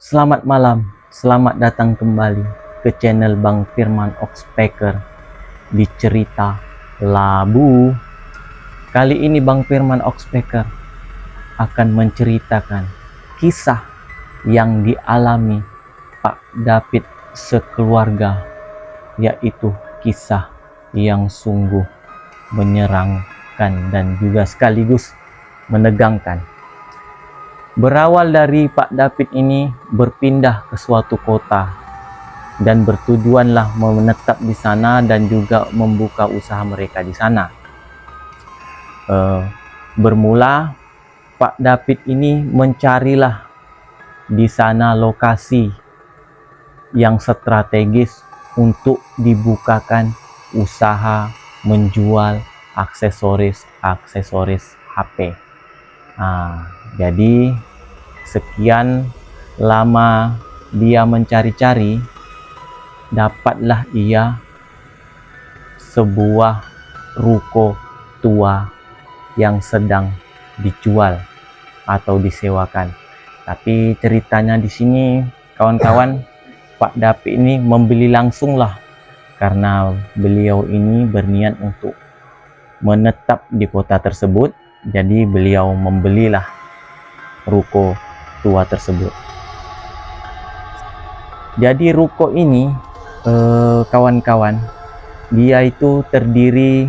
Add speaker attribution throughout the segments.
Speaker 1: Selamat malam, selamat datang kembali ke channel Bang Firman Oxpacker di cerita Labu. Kali ini Bang Firman Oxpacker akan menceritakan kisah yang dialami Pak David sekeluarga, yaitu kisah yang sungguh menyeramkan dan juga sekaligus menegangkan. Berawal dari Pak David ini berpindah ke suatu kota dan bertujuanlah menetap di sana dan juga membuka usaha mereka di sana. Bermula Pak David ini mencarilah di sana lokasi yang strategis untuk dibukakan usaha menjual aksesoris HP. Jadi sekian lama dia mencari-cari, dapatlah ia sebuah ruko tua yang sedang dijual atau disewakan. Tapi ceritanya di sini kawan-kawan, Pak David ini membeli langsung lah, karena beliau ini berniat untuk menetap di kota tersebut. Jadi beliau membelilah ruko tua tersebut. Jadi ruko ini kawan-kawan, dia itu terdiri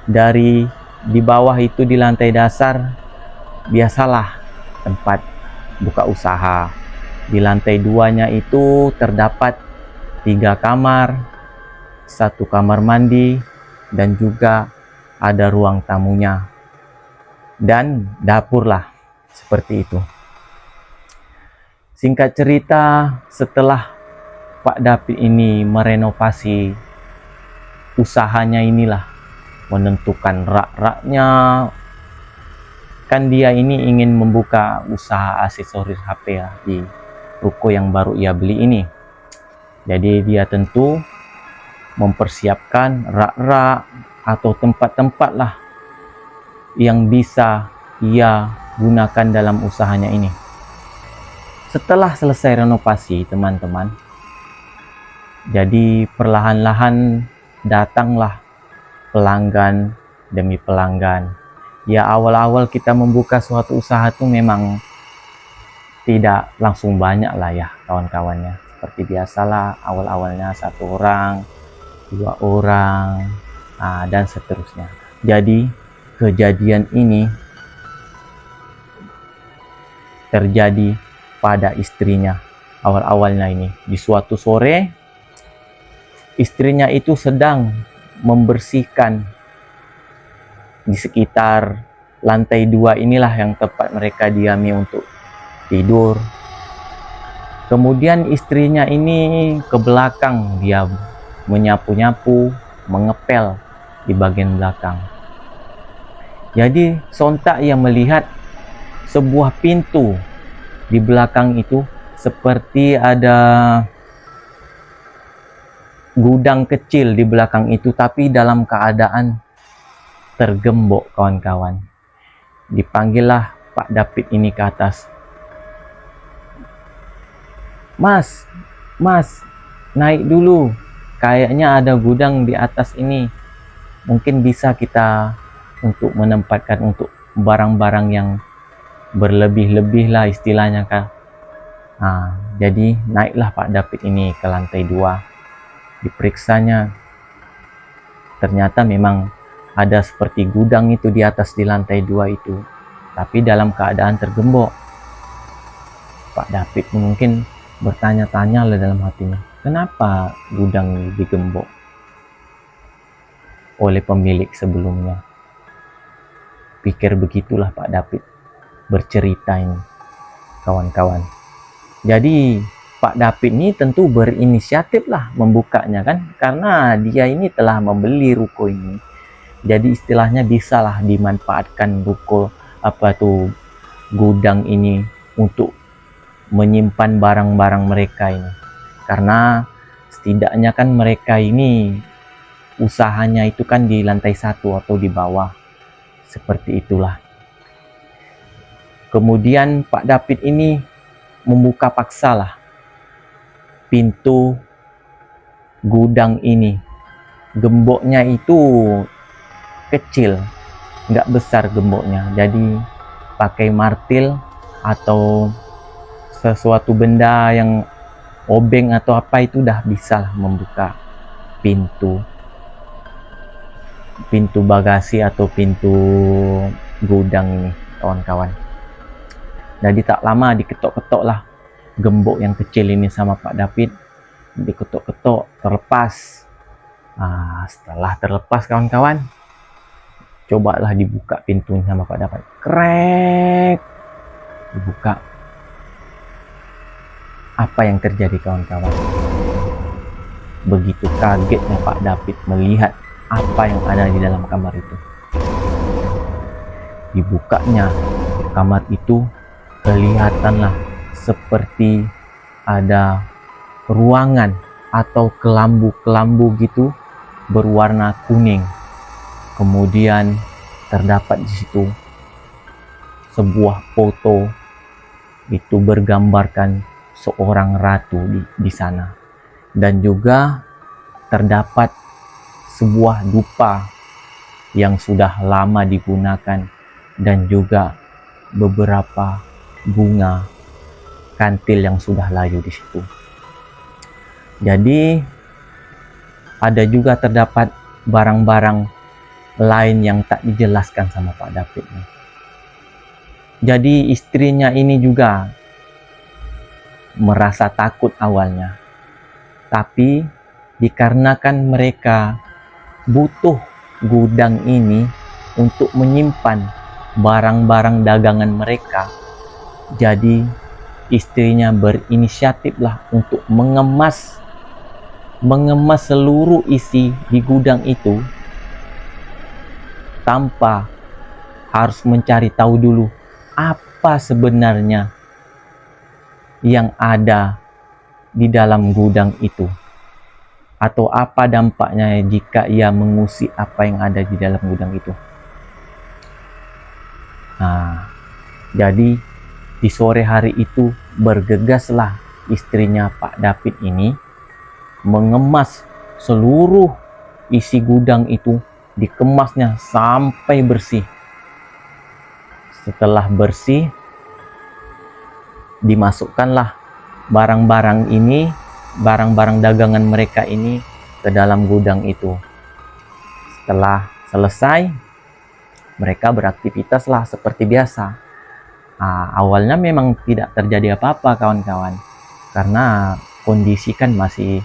Speaker 1: dari, di bawah itu di lantai dasar biasalah tempat buka usaha. Di lantai 2-nya itu terdapat 3 kamar, 1 kamar mandi, dan juga ada ruang tamunya dan dapur lah, seperti itu. Singkat cerita, setelah Pak David ini merenovasi usahanya inilah, menentukan rak-raknya, kan dia ini ingin membuka usaha aksesoris HP ya di ruko yang baru ia beli ini. Jadi dia tentu mempersiapkan rak-rak atau tempat-tempat lah yang bisa ia gunakan dalam usahanya ini. Setelah selesai renovasi teman-teman, jadi perlahan-lahan datanglah pelanggan demi pelanggan. Ya, awal-awal kita membuka suatu usaha itu memang tidak langsung banyak lah ya kawan-kawannya. Seperti biasalah, awal-awalnya 1 orang, 2 orang, dan seterusnya. Jadi kejadian ini terjadi pada istrinya awal-awalnya ini. Di suatu sore, istrinya itu sedang membersihkan di sekitar lantai 2 inilah yang tempat mereka diami untuk tidur. Kemudian istrinya ini ke belakang, dia menyapu-nyapu, mengepel di bagian belakang. Jadi sontak ia melihat sebuah pintu di belakang itu, seperti ada gudang kecil di belakang itu, tapi dalam keadaan tergembok kawan-kawan. Dipanggillah Pak David ini ke atas. Mas, naik dulu. Kayaknya ada gudang di atas ini. Mungkin bisa kita untuk menempatkan untuk barang-barang yang berlebih-lebih lah istilahnya kan. Jadi naiklah Pak David ini ke lantai 2. Diperiksanya, ternyata memang ada seperti gudang itu di atas di lantai 2 itu, tapi dalam keadaan tergembok. Pak David mungkin bertanya-tanya lah dalam hatinya, kenapa gudang ini digembok oleh pemilik sebelumnya. Pikir begitulah Pak David bercerita ini kawan-kawan. Jadi Pak David ini tentu berinisiatif lah membukanya kan, karena dia ini telah membeli ruko ini. Jadi istilahnya bisalah dimanfaatkan ruko gudang ini untuk menyimpan barang-barang mereka ini. Karena setidaknya kan mereka ini usahanya itu kan di lantai 1 atau di bawah. Seperti itulah. Kemudian Pak David ini membuka paksalah pintu gudang ini. Gemboknya itu kecil, nggak besar gemboknya, jadi pakai martil atau sesuatu benda yang obeng atau apa itu udah bisa lah membuka pintu bagasi atau pintu gudang ini, kawan-kawan. Jadi tak lama diketok-ketok lah gembok yang kecil ini sama Pak David, diketok-ketok, terlepas. Setelah terlepas, kawan-kawan, cobalah dibuka pintunya sama Pak David. Krek, dibuka. Apa yang terjadi, kawan-kawan? Begitu kagetnya Pak David melihat apa yang ada di dalam kamar itu. Dibukanya kamar itu, kelihatanlah seperti ada ruangan atau kelambu-kelambu gitu berwarna kuning. Kemudian terdapat di situ sebuah foto, itu bergambarkan seorang ratu di sana, dan juga terdapat sebuah dupa yang sudah lama digunakan, dan juga beberapa bunga kantil yang sudah layu di situ. Jadi ada juga terdapat barang-barang lain yang tak dijelaskan sama Pak David. Jadi istrinya ini juga merasa takut awalnya, tapi dikarenakan mereka butuh gudang ini untuk menyimpan barang-barang dagangan mereka, jadi istrinya berinisiatif lah untuk mengemas seluruh isi di gudang itu tanpa harus mencari tahu dulu apa sebenarnya yang ada di dalam gudang itu, atau apa dampaknya jika ia mengusik apa yang ada di dalam gudang itu. Jadi di sore hari itu bergegaslah istrinya Pak David ini mengemas seluruh isi gudang itu, dikemasnya sampai bersih. Setelah bersih, dimasukkanlah barang-barang ini, barang-barang dagangan mereka ini ke dalam gudang itu. Setelah selesai, mereka beraktivitas lah seperti biasa. Awalnya memang tidak terjadi apa-apa, kawan-kawan, karena kondisi kan masih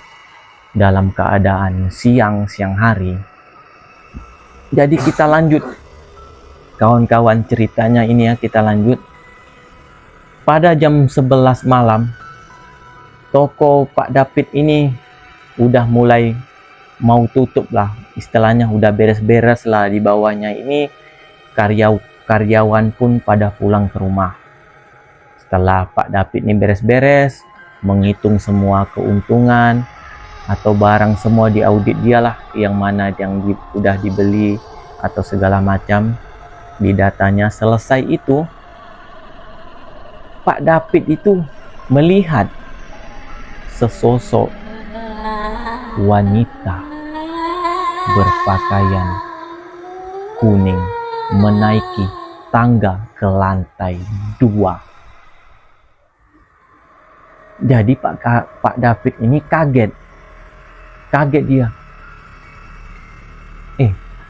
Speaker 1: dalam keadaan siang hari. Jadi kita lanjut, kawan-kawan, ceritanya ini ya, kita lanjut. Pada jam 11 malam, toko Pak David ini udah mulai mau tutup lah, istilahnya udah beres-beres lah di bawahnya ini. Karyawan pun pada pulang ke rumah. Setelah Pak David ini beres-beres, menghitung semua keuntungan atau barang semua, diaudit dialah yang mana yang udah dibeli atau segala macam di datanya. Selesai itu, Pak David itu melihat sesosok wanita berpakaian kuning menaiki tangga ke lantai 2. Jadi Pak David ini kaget dia.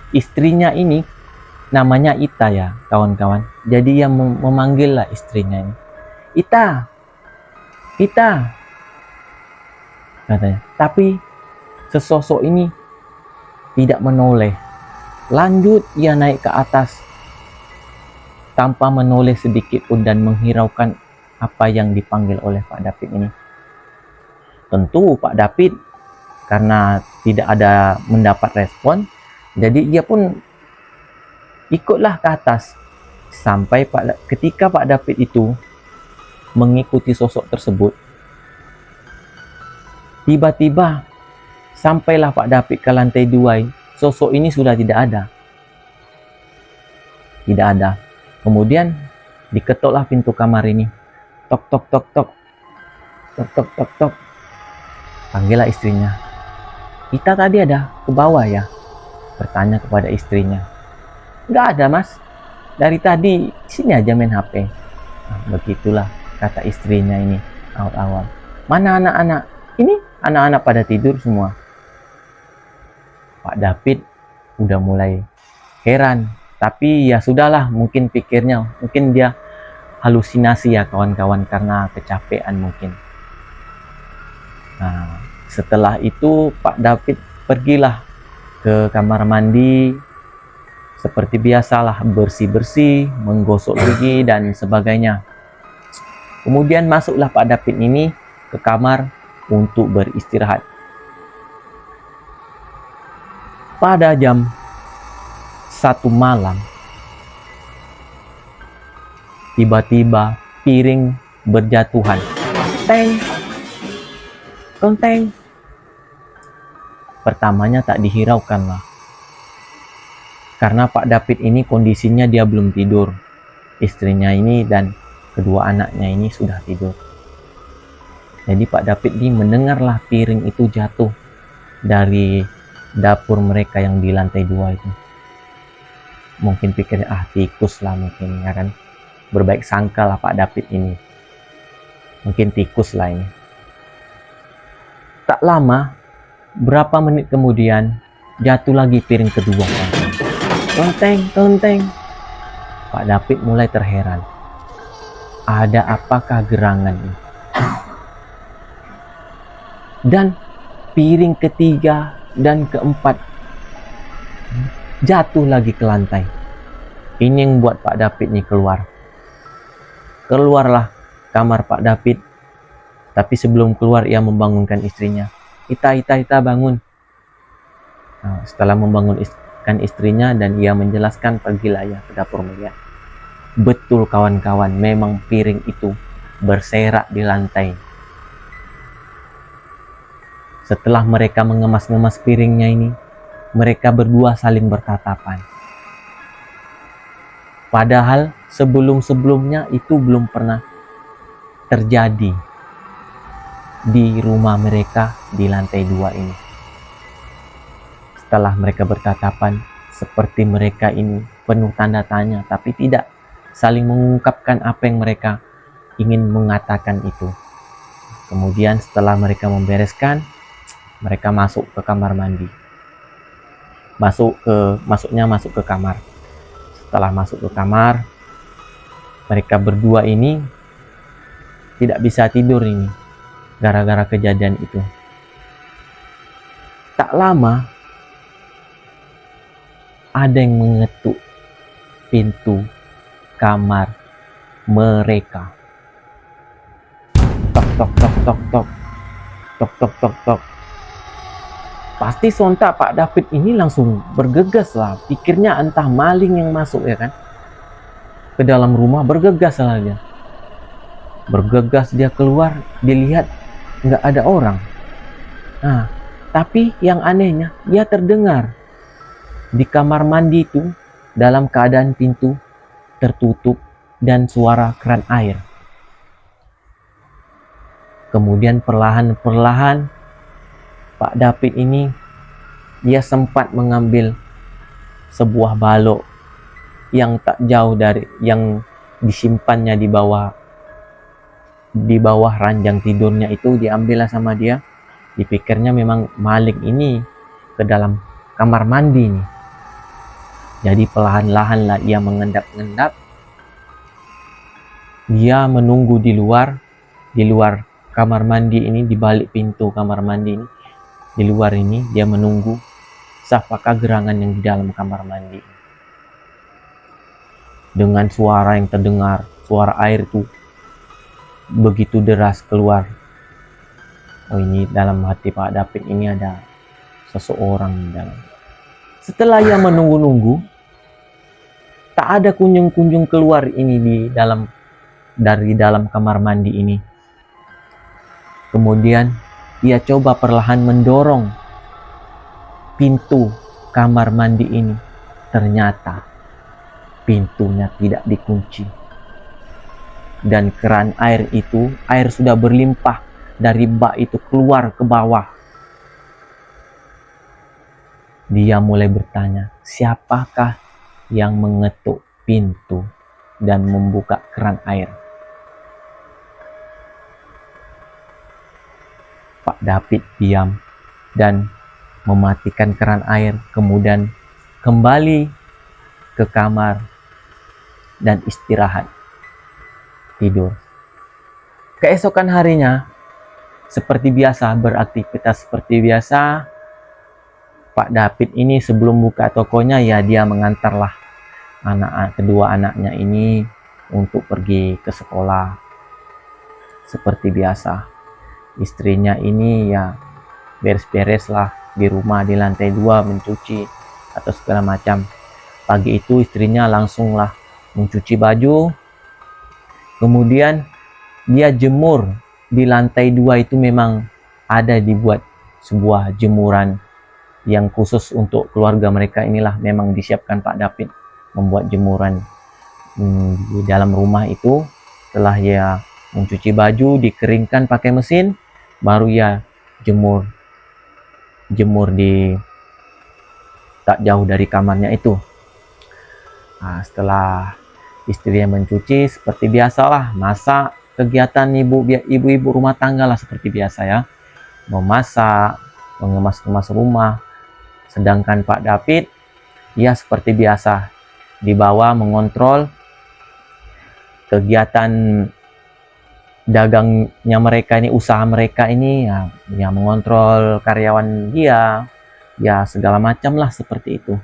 Speaker 1: Istrinya ini namanya Ita ya, kawan-kawan. Jadi yang memanggil lah istrinya ini, Ita, katanya. Tapi sesosok ini tidak menoleh. Lanjut ia naik ke atas tanpa menoleh sedikit pun dan menghiraukan apa yang dipanggil oleh Pak David ini. Tentu Pak David karena tidak ada mendapat respon, jadi dia pun ikutlah ke atas. Sampai ketika Pak David itu mengikuti sosok tersebut, tiba-tiba sampailah Pak David ke lantai 2. Sosok ini sudah tidak ada. Kemudian diketoklah pintu kamar ini. Tok tok tok tok. Tok tok tok tok. Panggillah istrinya. Kita tadi ada ke bawah ya? Bertanya kepada istrinya. Nggak ada mas. Dari tadi sini aja main HP. Nah, begitulah kata istrinya ini awal-awal. Mana anak-anak? Ini anak-anak pada tidur semua. Pak David udah mulai heran. Tapi ya sudahlah, mungkin pikirnya, mungkin dia halusinasi ya kawan-kawan karena kecapean mungkin. Nah, setelah itu Pak David pergilah ke kamar mandi seperti biasalah, bersih-bersih, menggosok gigi dan sebagainya. Kemudian masuklah Pak David ini ke kamar untuk beristirahat. Pada jam 1 malam, tiba-tiba piring berjatuhan. Teng, tonteng. Pertamanya tak dihiraukan lah. Karena Pak David ini kondisinya dia belum tidur. Istrinya ini dan kedua anaknya ini sudah tidur. Jadi Pak David ini mendengarlah piring itu jatuh dari dapur mereka yang di lantai 2 itu. Mungkin pikirnya tikus lah mungkin ya kan. Berbaik sangka lah Pak David ini. Mungkin tikus lah ini. Tak lama, berapa menit kemudian jatuh lagi piring kedua. Tonteng, tonteng. Pak David mulai terheran. Ada apakah gerangan ini? Dan piring ketiga dan keempat jatuh lagi ke lantai. Ini yang buat Pak David ini keluar. Keluarlah kamar Pak David. Tapi sebelum keluar ia membangunkan istrinya. Ita bangun. Nah, setelah membangunkan istrinya dan ia menjelaskan, pergilah ya ke dapur melihat. Betul kawan-kawan, memang piring itu berserak di lantai. Setelah mereka mengemas-ngemas piringnya ini, mereka berdua saling bertatapan. Padahal sebelum-sebelumnya itu belum pernah terjadi di rumah mereka di lantai 2 ini. Setelah mereka bertatapan, seperti mereka ini penuh tanda tanya, tapi tidak saling mengungkapkan apa yang mereka ingin mengatakan itu. Kemudian setelah mereka membereskan, mereka masuk ke kamar mandi. Masuk ke kamar. Setelah masuk ke kamar, mereka berdua ini tidak bisa tidur ini gara-gara kejadian itu. Tak lama ada yang mengetuk pintu kamar mereka. Tok tok tok tok tok. Tok tok tok tok. Pasti sontak Pak David ini langsung bergegas lah. Pikirnya entah maling yang masuk ya kan. Ke dalam rumah bergegas lah dia. Bergegas dia keluar, dilihat nggak ada orang. Nah, tapi yang anehnya dia terdengar di kamar mandi itu dalam keadaan pintu tertutup dan suara keran air. Kemudian perlahan-perlahan Pak David ini dia sempat mengambil sebuah balok yang tak jauh dari yang disimpannya di bawah ranjang tidurnya itu, diambillah sama dia. Dipikirnya memang maling ini ke dalam kamar mandi nih. Jadi perlahan-lahan lah ia mengendap-endap. Dia menunggu di luar kamar mandi ini, di balik pintu kamar mandi ini. Di luar ini dia menunggu apakah gerangan yang di dalam kamar mandi. Dengan suara yang terdengar, suara air itu begitu deras keluar. Oh, ini dalam hati Pak David ini ada seseorang di dalam. Setelah ia menunggu-nunggu, tak ada kunjung-kunjung keluar ini dari dalam kamar mandi ini. Kemudian ia coba perlahan mendorong pintu kamar mandi ini. Ternyata pintunya tidak dikunci. Dan keran air itu, air sudah berlimpah dari bak itu keluar ke bawah. Dia mulai bertanya, siapakah yang mengetuk pintu dan membuka keran air? Pak David diam dan mematikan keran air, kemudian kembali ke kamar dan istirahat, tidur. Keesokan harinya, seperti biasa, beraktivitas seperti biasa. Pak David ini sebelum buka tokonya, ya dia mengantarlah kedua anaknya ini untuk pergi ke sekolah. Seperti biasa, istrinya ini ya beres-beres lah di rumah, di lantai 2 mencuci atau segala macam. Pagi itu istrinya langsung lah mencuci baju, kemudian dia jemur di lantai 2 itu. Memang ada dibuat sebuah jemuran yang khusus untuk keluarga mereka inilah, memang disiapkan Pak David membuat jemuran di dalam rumah itu. Setelah ya mencuci baju, dikeringkan pakai mesin, baru ya jemur di tak jauh dari kamarnya itu. Nah, setelah istrinya mencuci, seperti biasalah masak, kegiatan ibu-ibu rumah tangga lah seperti biasa ya, memasak, mengemas-kemas rumah. Sedangkan Pak David, ya seperti biasa, di bawah mengontrol kegiatan dagangnya mereka ini, usaha mereka ini, ya mengontrol karyawan dia, ya segala macam lah seperti itu.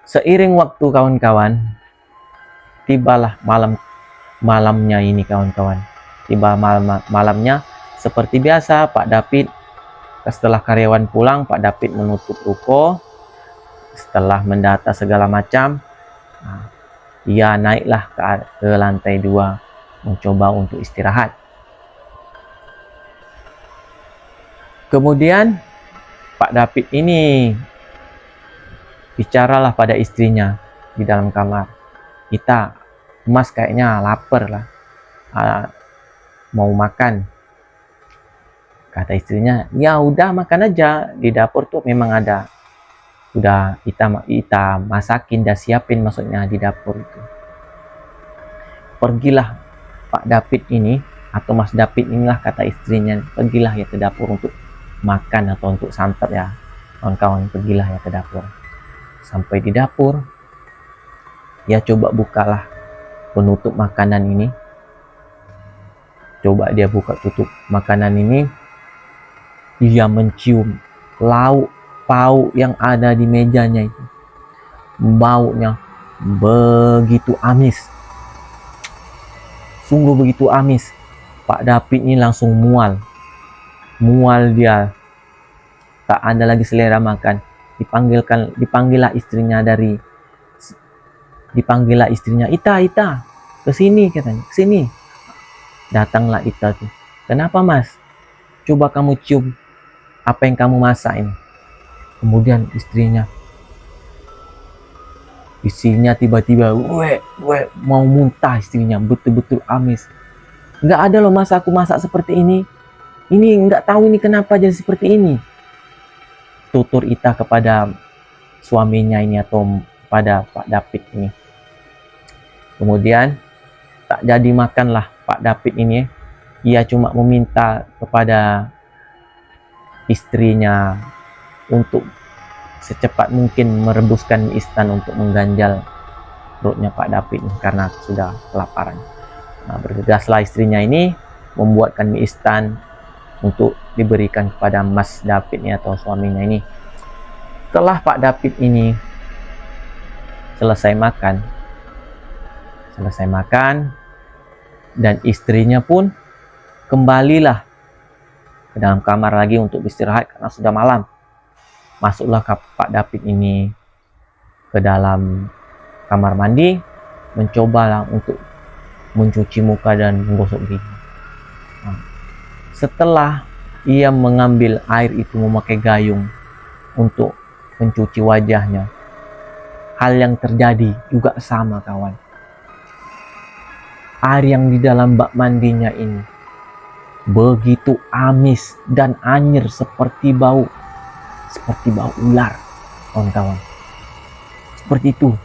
Speaker 1: Seiring waktu kawan-kawan, tibalah malamnya ini kawan-kawan. Tiba malamnya, seperti biasa Pak David, setelah karyawan pulang, Pak David menutup ruko. Setelah mendata segala macam, ia naiklah ke lantai 2 mencoba untuk istirahat. Kemudian Pak David ini bicaralah pada istrinya di dalam kamar. Mas kayaknya lapar lah, mau makan. Kata istrinya, ya udah makan aja, di dapur tuh memang ada, udah kita masakin, dah siapin maksudnya di dapur itu. Pergilah Pak David ini, atau Mas David inilah kata istrinya, pergilah ya ke dapur untuk makan atau untuk santap ya kawan-kawan, pergilah ya ke dapur. Sampai di dapur, ya coba bukalah penutup makanan ini. Coba dia buka tutup makanan ini, dia mencium lauk pauk yang ada di mejanya itu. Baunya begitu amis, sungguh begitu amis. Pak David ini langsung mual dia, tak ada lagi selera makan. Dipanggillah istrinya, Ita, kesini katanya, kesini. Datanglah Ita tuh. Kenapa mas? Coba kamu cium apa yang kamu masak ini. Kemudian istrinya tiba-tiba mau muntah istrinya, betul-betul amis. Nggak ada loh mas aku masak seperti ini nggak tahu ini kenapa jadi seperti ini, tutur Ita kepada suaminya ini atau pada Pak David ini. Kemudian tak jadi makanlah Pak David ini. Ia cuma meminta kepada istrinya untuk secepat mungkin merebuskan mie instan untuk mengganjal perutnya Pak David karena sudah kelaparan. Bergegaslah istrinya ini membuatkan mie instan untuk diberikan kepada Mas David ini atau suaminya ini. Setelah Pak David ini selesai makan dan istrinya pun kembalilah ke dalam kamar lagi untuk istirahat karena sudah malam. Masuklah Pak David ini ke dalam kamar mandi, mencobalah untuk mencuci muka dan menggosok gigi. Setelah ia mengambil air itu memakai gayung untuk mencuci wajahnya, hal yang terjadi juga sama kawan. Air yang di dalam bak mandinya ini begitu amis dan anyir seperti bau ular, kawan-kawan. Seperti itu.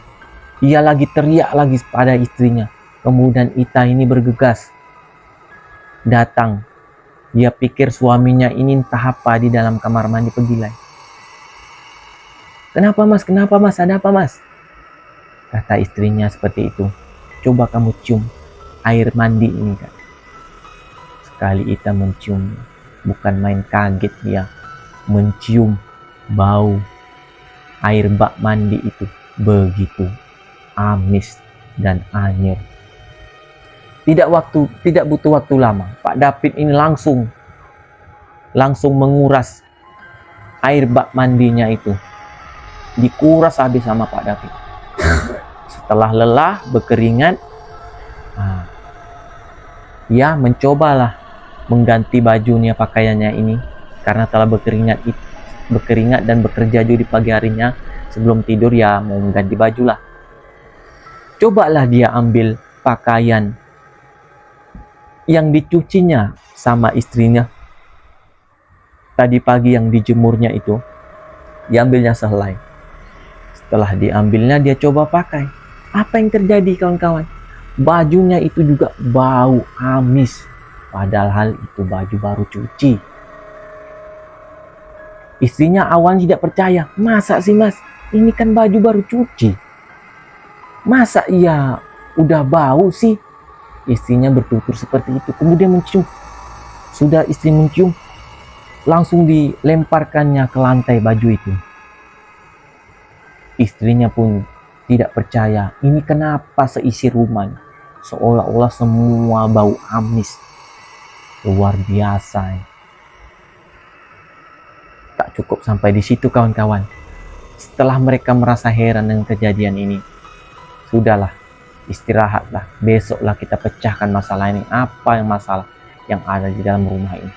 Speaker 1: Ia lagi teriak lagi pada istrinya. Kemudian Ita ini bergegas datang. Dia pikir suaminya ini entah apa di dalam kamar mandi pegilai. Kenapa mas? Kenapa mas? Ada apa mas? Kata istrinya seperti itu. Coba kamu cium air mandi ini kan. Sekali Ita mencium, bukan main kaget dia. Mencium bau air bak mandi itu begitu amis dan anyir. Tidak butuh waktu lama. Pak David ini langsung menguras air bak mandinya itu. Dikuras habis sama Pak David. Setelah lelah, berkeringat, ia mencobalah mengganti bajunya, pakaiannya ini, karena telah berkeringat dan bekerja juga di pagi harinya. Sebelum tidur ya mau mengganti baju lah. Cobalah dia ambil pakaian yang dicucinya sama istrinya tadi pagi, yang dijemurnya itu, diambilnya sehelai. Setelah diambilnya dia coba pakai. Apa yang terjadi kawan-kawan? Bajunya itu juga bau amis, padahal itu baju baru cuci. Istrinya awalnya tidak percaya. Masa sih mas, ini kan baju baru cuci, masa iya udah bau sih? Istrinya bertutur seperti itu. Kemudian mencium. Sudah istri mencium, langsung dilemparkannya ke lantai baju itu. Istrinya pun tidak percaya. Ini kenapa seisi rumah seolah-olah semua bau amis. Luar biasa. Tak cukup sampai di situ kawan-kawan. Setelah mereka merasa heran dengan kejadian ini, sudahlah, istirahatlah. Besoklah kita pecahkan masalah ini. Apa yang masalah yang ada di dalam rumah ini?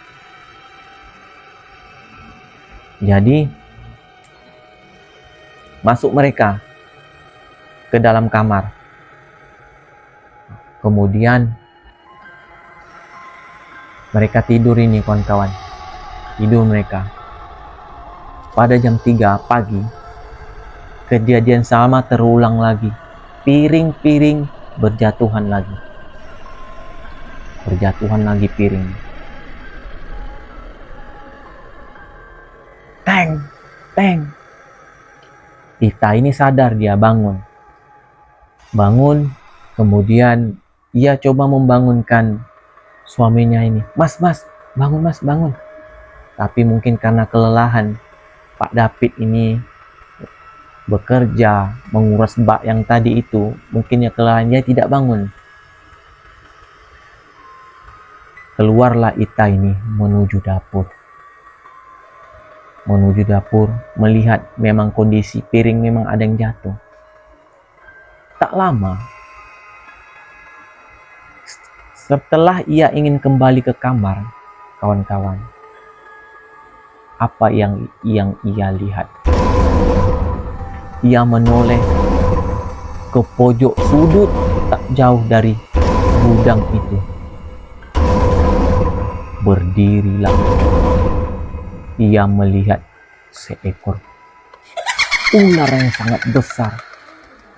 Speaker 1: Jadi masuk mereka ke dalam kamar. Kemudian mereka tidur ini kawan-kawan. Tidur mereka. Pada jam 3 pagi, kejadian sama terulang lagi. Piring-piring berjatuhan lagi. Berjatuhan lagi piring. Teng, teng. Ita ini sadar, dia bangun. Kemudian ia coba membangunkan suaminya ini. Mas, bangun mas, bangun. Tapi mungkin karena kelelahan, Pak David ini bekerja menguras bak yang tadi itu, mungkin ya kelelahannya tidak bangun. Keluarlah Ita ini menuju dapur. Melihat memang kondisi piring memang ada yang jatuh. Tak lama setelah ia ingin kembali ke kamar, kawan-kawan, apa yang ia lihat? Ia menoleh ke pojok sudut tak jauh dari gudang itu. Berdirilah ia melihat seekor ular yang sangat besar,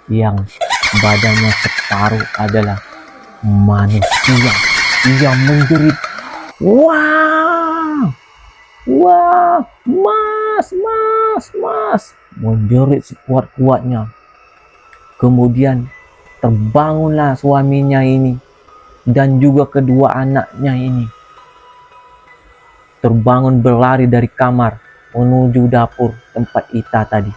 Speaker 1: yang badannya separuh adalah manusia. Ia menjerit, wah, mas, menjerit sekuat-kuatnya. Kemudian terbangunlah suaminya ini dan juga kedua anaknya ini. Terbangun berlari dari kamar menuju dapur tempat Ita tadi.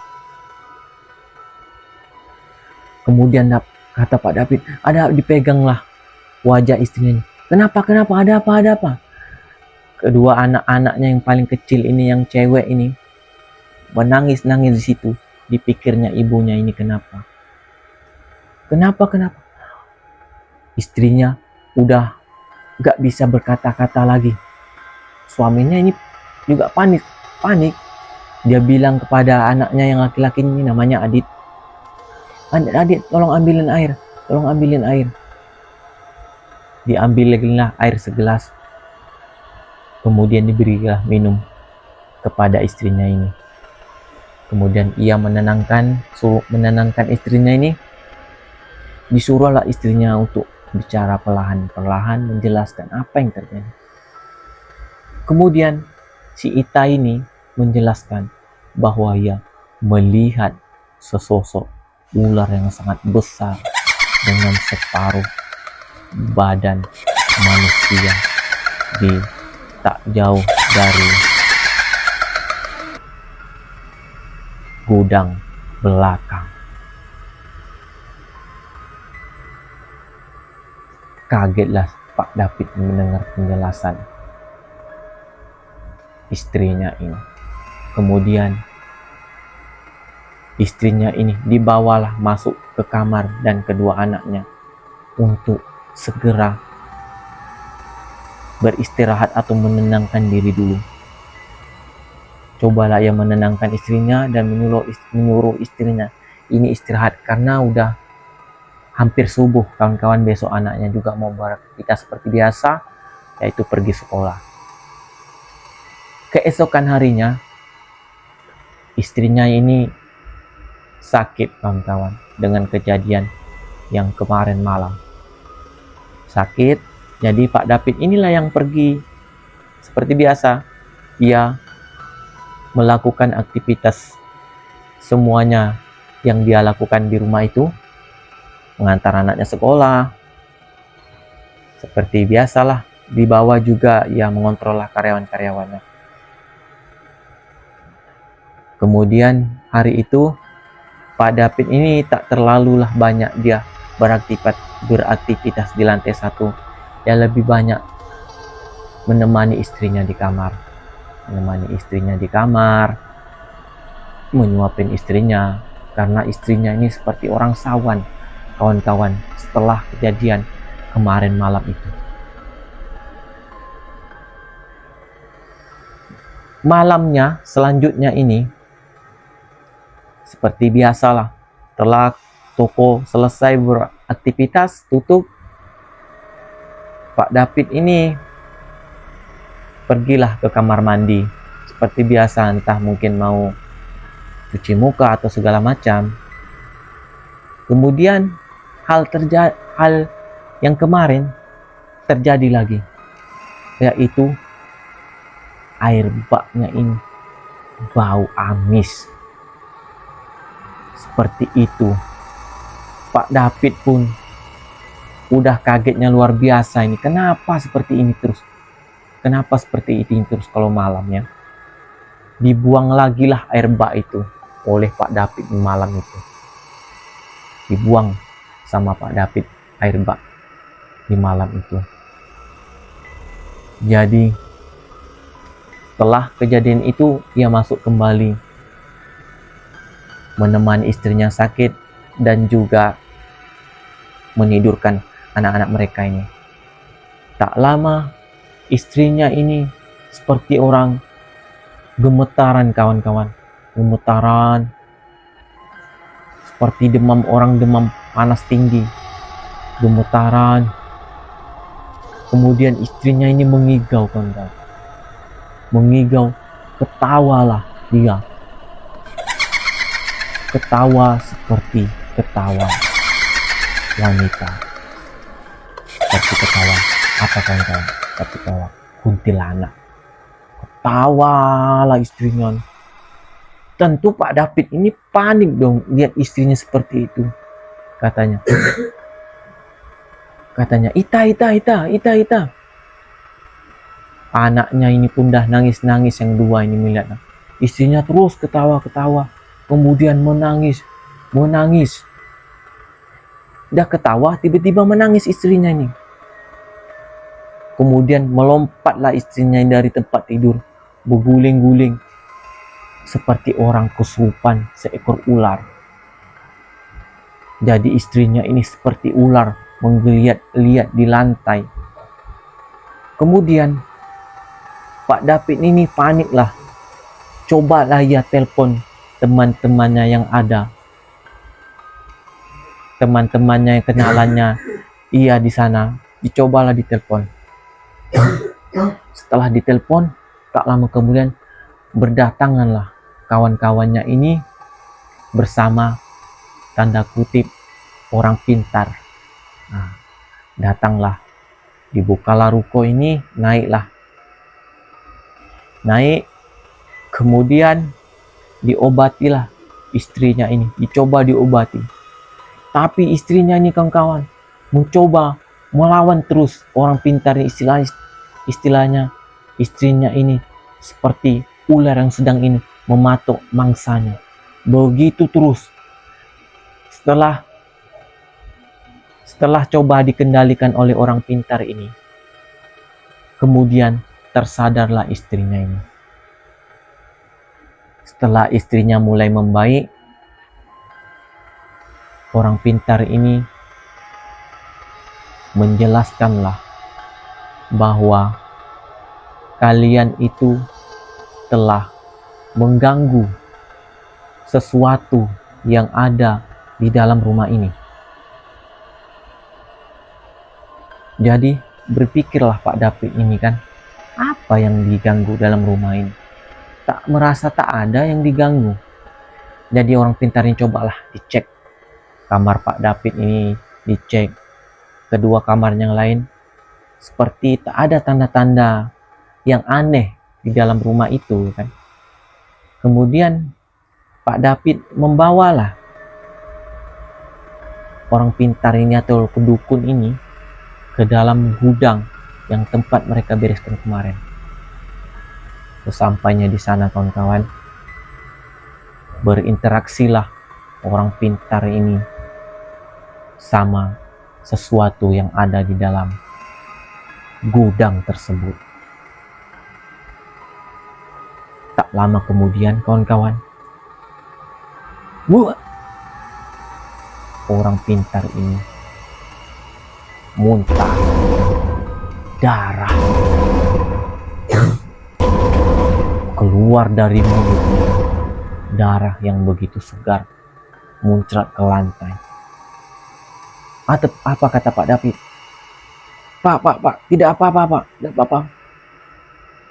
Speaker 1: Kemudian kata Pak David, dipeganglah wajah istrinya. Kenapa? Ada apa? Kedua anak-anaknya yang paling kecil ini, yang cewek ini, menangis di situ. Dipikirnya ibunya ini kenapa? Istrinya udah gak bisa berkata-kata lagi. Suaminya ini juga panik. Dia bilang kepada anaknya yang laki-laki ini, namanya Adit, tolong ambilin air. Diambillah air segelas. Kemudian diberilah minum kepada istrinya ini. Kemudian ia menenangkan istrinya ini. Disuruhlah istrinya untuk bicara perlahan-perlahan menjelaskan apa yang terjadi. Kemudian si Ita ini menjelaskan bahwa ia melihat sesosok ular yang sangat besar dengan separuh badan manusia di tak jauh dari gudang belakang. Kagetlah Pak David mendengar penjelasan istrinya ini. Kemudian istrinya ini dibawalah masuk ke kamar dan kedua anaknya untuk segera beristirahat atau menenangkan diri dulu. Cobalah ia menenangkan istrinya dan menyuruh istrinya ini istirahat karena udah hampir subuh. Kawan-kawan, besok anaknya juga mau beraktivitas seperti biasa, yaitu pergi sekolah. Keesokan harinya istrinya ini sakit, kawan-kawan, dengan kejadian yang kemarin malam. Sakit, jadi Pak David inilah yang pergi. Seperti biasa, ia melakukan aktivitas semuanya yang dia lakukan di rumah itu, mengantar anaknya sekolah, seperti biasalah. Di bawah juga ia mengontrol karyawan-karyawannya. Kemudian hari itu Pak David ini tak terlalulah banyak dia beraktivitas di lantai 1. Dia lebih banyak menemani istrinya di kamar. Menyuapin istrinya, karena istrinya ini seperti orang sawan, kawan-kawan, setelah kejadian kemarin malam itu. Malamnya selanjutnya ini seperti biasalah, setelah toko selesai beraktivitas tutup, Pak David ini pergilah ke kamar mandi seperti biasa, entah mungkin mau cuci muka atau segala macam. Kemudian hal yang kemarin terjadi lagi, yaitu air baknya ini bau amis. Seperti itu. Pak David pun udah kagetnya luar biasa ini. Kenapa seperti ini terus? Kenapa seperti ini terus kalau malamnya? Dibuang lagi lah air bak itu oleh Pak David di malam itu. Dibuang sama Pak David air bak di malam itu. Jadi setelah kejadian itu ia masuk kembali menemani istrinya sakit dan juga menidurkan anak-anak mereka ini. Tak lama istrinya ini seperti orang gemetaran, kawan-kawan. Gemetaran seperti orang demam panas tinggi. Gemetaran. Kemudian istrinya ini mengigau, kawan-kawan. Mengigau, ketawalah dia. Ketawa seperti ketawa wanita. Seperti ketawa apa, kawan-kawan? Seperti ketawa kuntilanak. Ketawalah istrinya. Tentu Pak David ini panik dong lihat istrinya seperti itu. Katanya, Ita. Anaknya ini pun dah nangis-nangis, yang dua ini melihat. Istrinya terus ketawa-ketawa. Kemudian menangis. Dah ketawa, tiba-tiba menangis istrinya ini. Kemudian melompatlah istrinya dari tempat tidur, berguling-guling seperti orang kesurupan seekor ular. Jadi istrinya ini seperti ular menggeliat-liat di lantai. Kemudian Pak David ini paniklah. Cobalah ia telepon teman-temannya yang ada. Teman-temannya yang kenalannya ia di sana. Dicobalah ditelepon. Setelah ditelepon, tak lama kemudian berdatanganlah kawan-kawannya ini bersama tanda kutip orang pintar. Nah, datanglah, dibukalah ruko ini, naik, kemudian diobatilah istrinya ini, dicoba diobati. Tapi istrinya ini kawan-kawan mencoba melawan terus orang pintar ini, istilahnya istrinya ini seperti ular yang sedang ini mematok mangsanya. Begitu terus. Setelah coba dikendalikan oleh orang pintar ini, kemudian tersadarlah istrinya ini. Setelah istrinya mulai membaik, orang pintar ini menjelaskanlah bahwa kalian itu telah mengganggu sesuatu yang ada di dalam rumah ini. Jadi berpikirlah Pak David ini kan, apa yang diganggu dalam rumah ini? Tak merasa tak ada yang diganggu. Jadi orang pintar ini cobalah dicek kamar Pak David ini, dicek kedua kamar yang lain, seperti tak ada tanda-tanda yang aneh di dalam rumah itu kan. Kemudian Pak David membawalah orang pintar ini atau pendukun ini ke dalam gudang yang tempat mereka bereskan kemarin. Sesampainya di sana kawan-kawan, berinteraksilah orang pintar ini sama sesuatu yang ada di dalam gudang tersebut. Tak lama kemudian kawan-kawan, orang pintar ini muntah darah keluar dari mulutnya, darah yang begitu segar muncrat ke lantai. Apa kata Pak David? Pak, tidak apa-apa Pak, tidak apa-apa.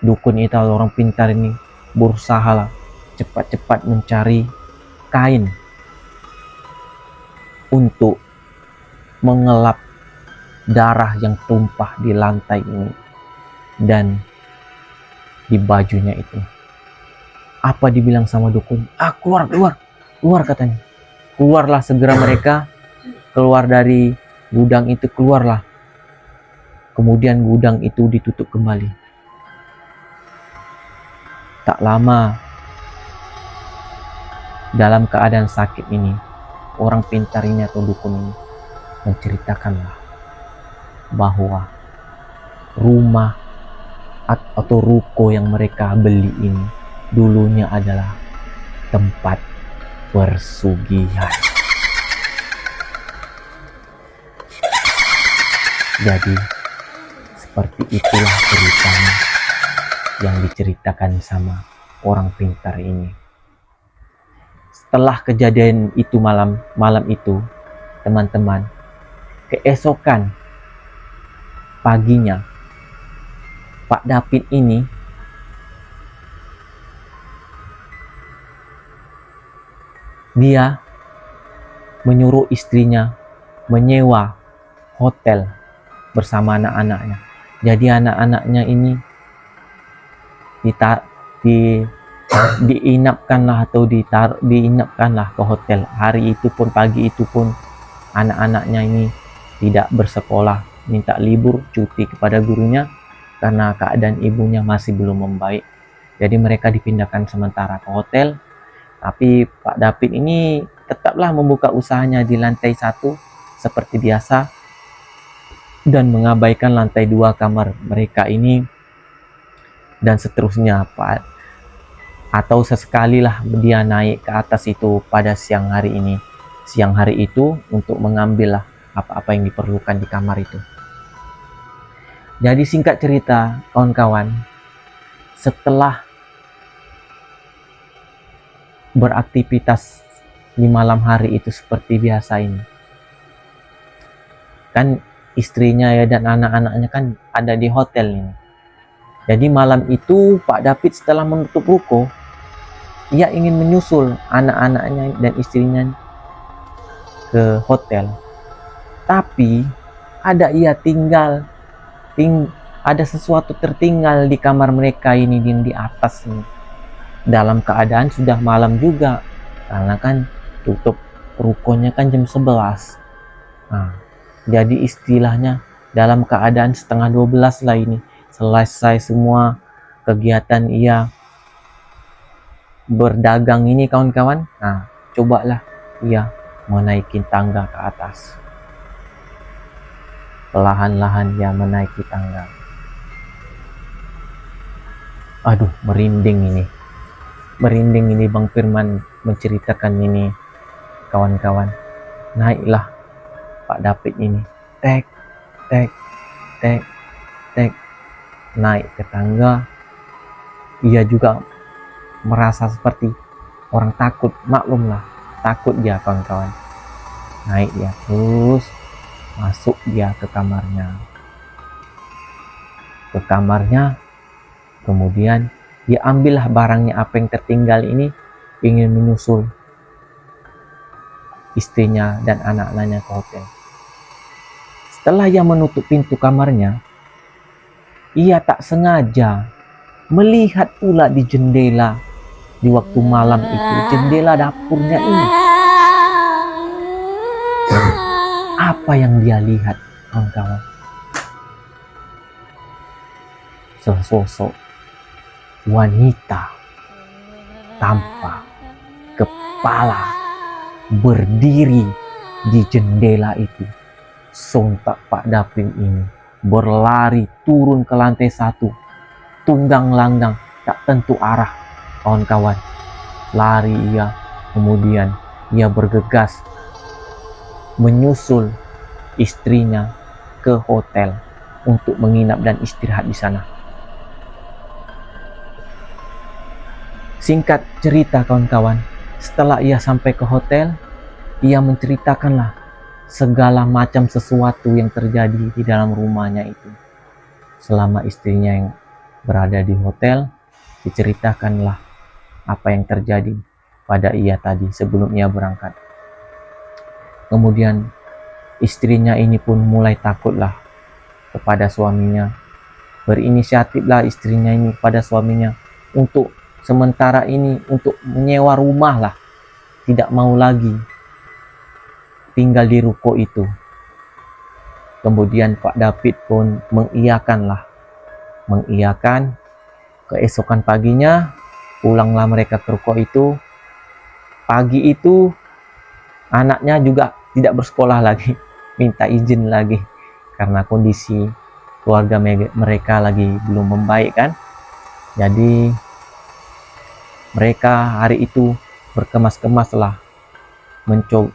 Speaker 1: Dukun itu, orang pintar ini berusaha cepat-cepat mencari kain untuk mengelap darah yang tumpah di lantai ini dan di bajunya itu. Apa dibilang sama dukun? Keluar katanya. Keluarlah segera mereka, keluar dari gudang itu, keluarlah. Kemudian gudang itu ditutup kembali. Tak lama, dalam keadaan sakit ini, orang pintar ini atau dukun ini menceritakanlah bahwa rumah atau ruko yang mereka beli ini dulunya adalah tempat persugihan. Jadi seperti itulah ceritanya yang diceritakan sama orang pintar ini. Setelah kejadian itu malam itu, teman-teman, keesokan paginya Pak David ini dia menyuruh istrinya menyewa hotel bersama anak-anaknya. Jadi anak-anaknya ini diinapkanlah ke hotel. Hari itu pun, pagi itu pun, anak-anaknya ini tidak bersekolah, minta libur, cuti kepada gurunya karena keadaan ibunya masih belum membaik. Jadi mereka dipindahkan sementara ke hotel. Tapi Pak David ini tetaplah membuka usahanya di lantai 1 seperti biasa dan mengabaikan lantai 2 kamar mereka ini dan seterusnya, Pak. Atau sesekali lah dia naik ke atas itu pada siang hari itu untuk mengambil lah apa-apa yang diperlukan di kamar itu. Jadi singkat cerita kawan-kawan, setelah beraktivitas di malam hari itu seperti biasa ini, kan istrinya ya dan anak-anaknya kan ada di hotel ini. Jadi malam itu Pak David setelah menutup ruko, ia ingin menyusul anak-anaknya dan istrinya ke hotel. Tapi ada ada sesuatu tertinggal di kamar mereka ini di atas ini. Dalam keadaan sudah malam juga, karena kan tutup rukonya kan jam 11. Nah, jadi istilahnya dalam keadaan setengah 12 lah ini. Selesai semua kegiatan ia berdagang ini kawan-kawan. Nah, cobalah ia menaikin tangga ke atas. Perlahan-lahan ia menaiki tangga. Aduh, merinding ini. Merinding ini Bang Firman menceritakan ini, kawan-kawan. Naiklah Pak David ini. Tek, tek, tek, tek. Naik ke tangga. Ia juga merasa seperti orang takut. Maklumlah, takut dia kawan-kawan. Naik dia terus. Masuk dia ke kamarnya. Kemudian dia ambillah barangnya apa yang tertinggal ini, ingin menyusul istrinya dan anak-anaknya ke hotel. Setelah ia menutup pintu kamarnya, ia tak sengaja melihat pula di jendela di waktu malam itu, jendela dapurnya ini. Apa yang dia lihat, kawan-kawan? Sesosok wanita tanpa kepala berdiri di jendela itu. Sontak Pak David ini berlari turun ke lantai 1, tunggang langgang tak tentu arah, kawan-kawan. Lari ia, kemudian ia bergegas menyusul istrinya ke hotel untuk menginap dan istirahat di sana. Singkat cerita kawan-kawan, setelah ia sampai ke hotel, ia menceritakanlah segala macam sesuatu yang terjadi di dalam rumahnya itu. Selama istrinya yang berada di hotel, diceritakanlah apa yang terjadi pada ia tadi sebelum ia berangkat. Kemudian istrinya ini pun mulai takutlah kepada suaminya. Berinisiatiflah istrinya ini pada suaminya untuk sementara ini untuk menyewa rumah lah. Tidak mau lagi tinggal di ruko itu. Kemudian Pak David pun mengiyakan. Keesokan paginya pulanglah mereka ke ruko itu. Pagi itu anaknya juga tidak bersekolah lagi, minta izin lagi karena kondisi keluarga mereka lagi belum membaik kan. Jadi mereka hari itu berkemas-kemas lah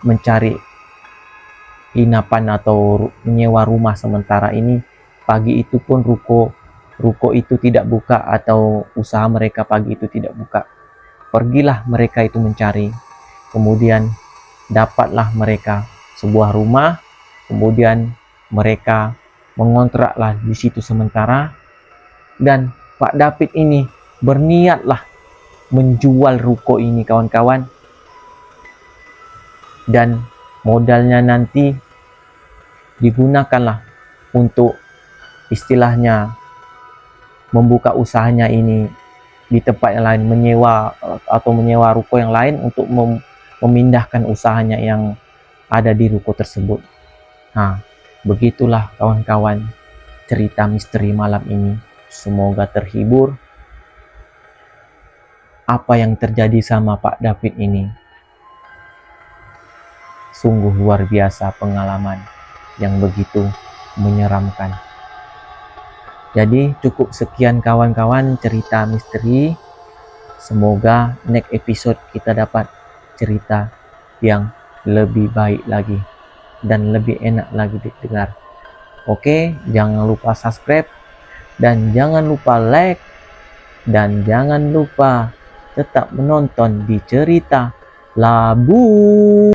Speaker 1: mencari penginapan atau menyewa rumah sementara ini. Pagi itu pun ruko itu tidak buka atau usaha mereka pagi itu tidak buka. Pergilah mereka itu mencari. Kemudian dapatlah mereka sebuah rumah. Kemudian mereka mengontraklah di situ sementara. Dan Pak David ini berniatlah menjual ruko ini kawan-kawan. Dan modalnya nanti digunakanlah untuk istilahnya membuka usahanya ini di tempat yang lain, menyewa ruko yang lain untuk memindahkan usahanya yang ada di ruko tersebut. Nah, begitulah kawan-kawan cerita misteri malam ini. Semoga terhibur apa yang terjadi sama Pak David ini. Sungguh luar biasa pengalaman yang begitu menyeramkan. Jadi cukup sekian kawan-kawan cerita misteri. Semoga next episode kita dapat cerita yang lebih baik lagi dan lebih enak lagi didengar. Oke, jangan lupa subscribe dan jangan lupa like dan jangan lupa tetap menonton di cerita Labu.